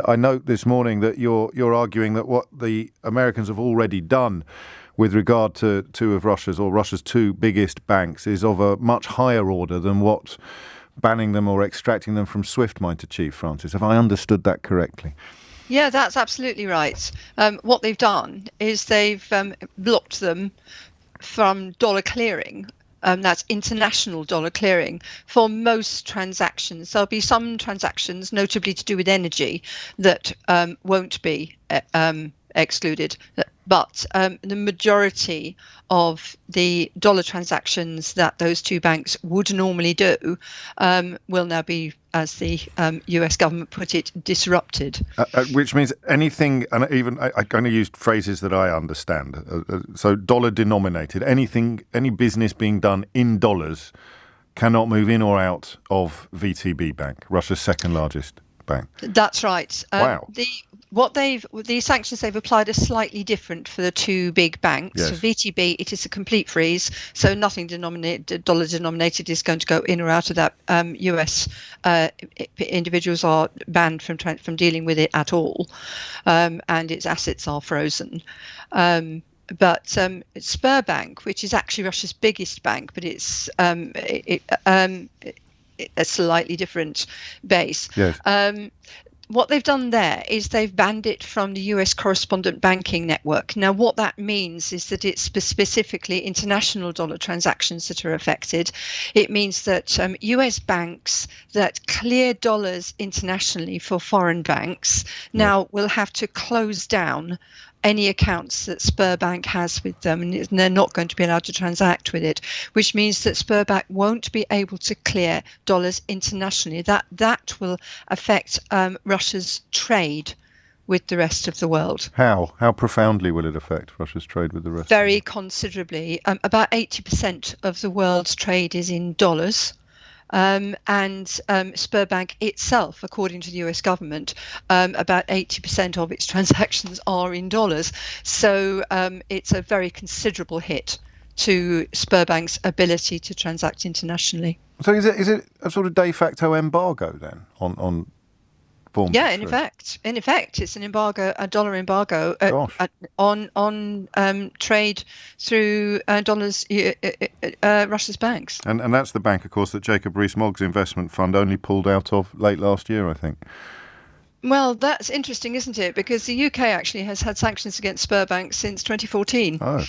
I note this morning that you're arguing that what the Americans have already done with regard to two of Russia's two biggest banks is of a much higher order than what banning them or extracting them from SWIFT might achieve, Francis. Have I understood that correctly? Yeah, that's absolutely right. What they've done is they've blocked them from dollar clearing. That's international dollar clearing for most transactions. There'll be some transactions, notably to do with energy, that won't be excluded. But the majority of the dollar transactions that those two banks would normally do will now be, as the US government put it, disrupted. Which means anything, and even I'm going to use phrases that I understand. So dollar denominated, any business being done in dollars cannot move in or out of VTB Bank, Russia's second largest bank. That's right. Wow. The sanctions they've applied are slightly different for the two big banks. Yes. For VTB, it is a complete freeze, so nothing dollar denominated is going to go in or out of that. US individuals are banned from dealing with it at all, and its assets are frozen. But Sberbank, which is actually Russia's biggest bank, but it's a slightly different base. Yes. What they've done there is they've banned it from the US correspondent banking network. Now, what that means is that it's specifically international dollar transactions that are affected. It means that US banks that clear dollars internationally for foreign banks now will have to close down any accounts that Sberbank has with them, and they're not going to be allowed to transact with it, which means that Sberbank won't be able to clear dollars internationally. That will affect Russia's trade with the rest of the world. How profoundly will it affect Russia's trade with the rest? Very considerably. About 80% of the world's trade is in dollars. And Sberbank itself, according to the US government, about 80% of its transactions are in dollars. So it's a very considerable hit to Sberbank's ability to transact internationally. So is it a sort of de facto embargo then on forms? Yeah, in effect, it's an embargo, a dollar embargo on trade through dollars, Russia's banks. And that's the bank, of course, that Jacob Rees-Mogg's investment fund only pulled out of late last year, I think. Well, that's interesting, isn't it? Because the UK actually has had sanctions against Sberbank since 2014. Oh.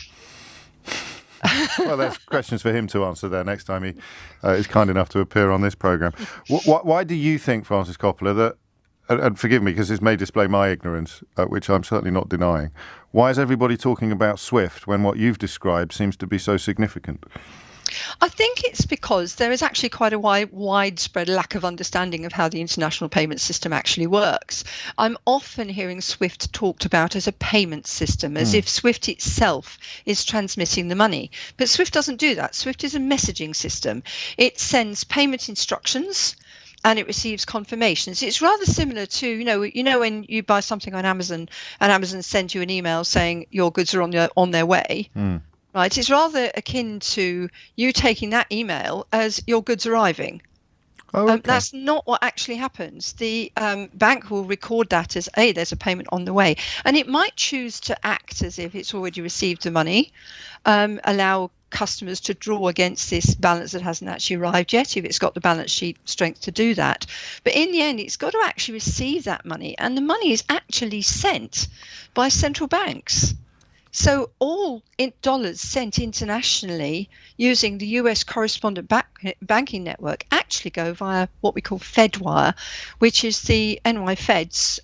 Well, that's questions for him to answer there next time he is kind enough to appear on this programme. Why do you think, Francis Coppola, that, and forgive me because this may display my ignorance, which I'm certainly not denying, why is everybody talking about SWIFT when what you've described seems to be so significant? I think it's because there is actually quite a widespread lack of understanding of how the international payment system actually works. I'm often hearing SWIFT talked about as a payment system, as if SWIFT itself is transmitting the money. But SWIFT doesn't do that. SWIFT is a messaging system. It sends payment instructions and it receives confirmations. It's rather similar to, you know, when you buy something on Amazon and Amazon sends you an email saying your goods are on their way. Right, it's rather akin to you taking that email as your goods arriving. Oh, okay. That's not what actually happens. The bank will record that as, there's a payment on the way. And it might choose to act as if it's already received the money, allow customers to draw against this balance that hasn't actually arrived yet, if it's got the balance sheet strength to do that. But in the end, it's got to actually receive that money. And the money is actually sent by central banks. So all dollars sent internationally using the US correspondent banking network actually go via what we call FedWire, which is the NY Fed's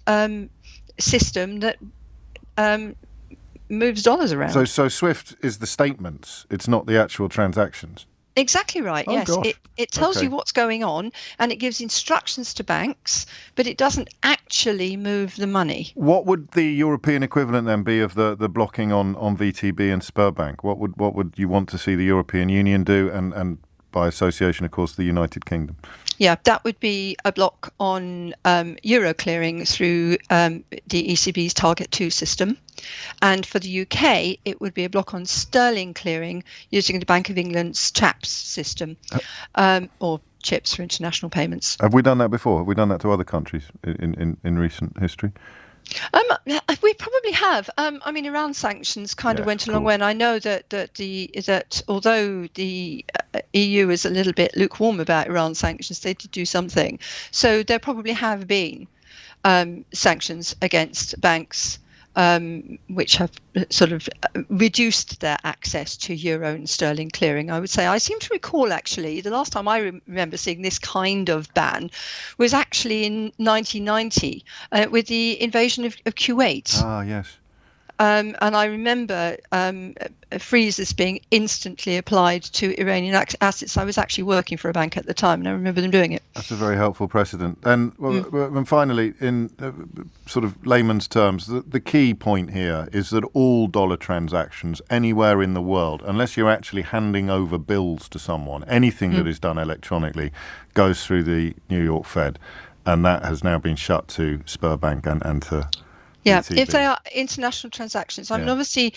system that moves dollars around. So SWIFT is the statements, it's not the actual transactions? Exactly right, yes. It tells you what's going on and it gives instructions to banks, but it doesn't actually move the money. What would the European equivalent then be of the blocking on VTB and Sberbank? What would you want to see the European Union do and by association, of course, the United Kingdom. Yeah, that would be a block on euro clearing through the ECB's Target 2 system. And for the UK, it would be a block on sterling clearing using the Bank of England's CHAPS system, or CHIPS for international payments. Have we done that before? Have we done that to other countries in recent history? We probably have. I mean, Iran sanctions kind of went a long way, and I know that although the EU is a little bit lukewarm about Iran sanctions, they did do something. So there probably have been sanctions against banks which have sort of reduced their access to euro and sterling clearing. I would say I seem to recall actually the last time I remember seeing this kind of ban was actually in 1990 with the invasion of Kuwait. Ah, yes. And I remember freezes being instantly applied to Iranian assets. I was actually working for a bank at the time, and I remember them doing it. That's a very helpful precedent. And, and finally, in sort of layman's terms, the key point here is that all dollar transactions anywhere in the world, unless you're actually handing over bills to someone, anything that is done electronically goes through the New York Fed. And that has now been shut to Sberbank and to... Yeah, ECB. if they are international transactions. I mean, obviously,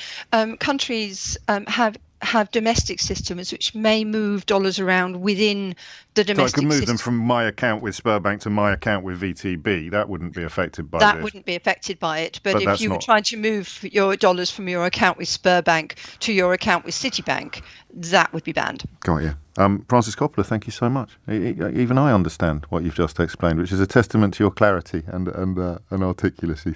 countries have domestic systems which may move dollars around within the domestic system. So I could move them from my account with Sberbank to my account with VTB. That wouldn't be affected by that this. Wouldn't be affected by it. But if you were not... trying to move your dollars from your account with Sberbank to your account with Citibank, that would be banned. Got you. Francis Coppola, thank you so much. Even I understand what you've just explained, which is a testament to your clarity and articulacy.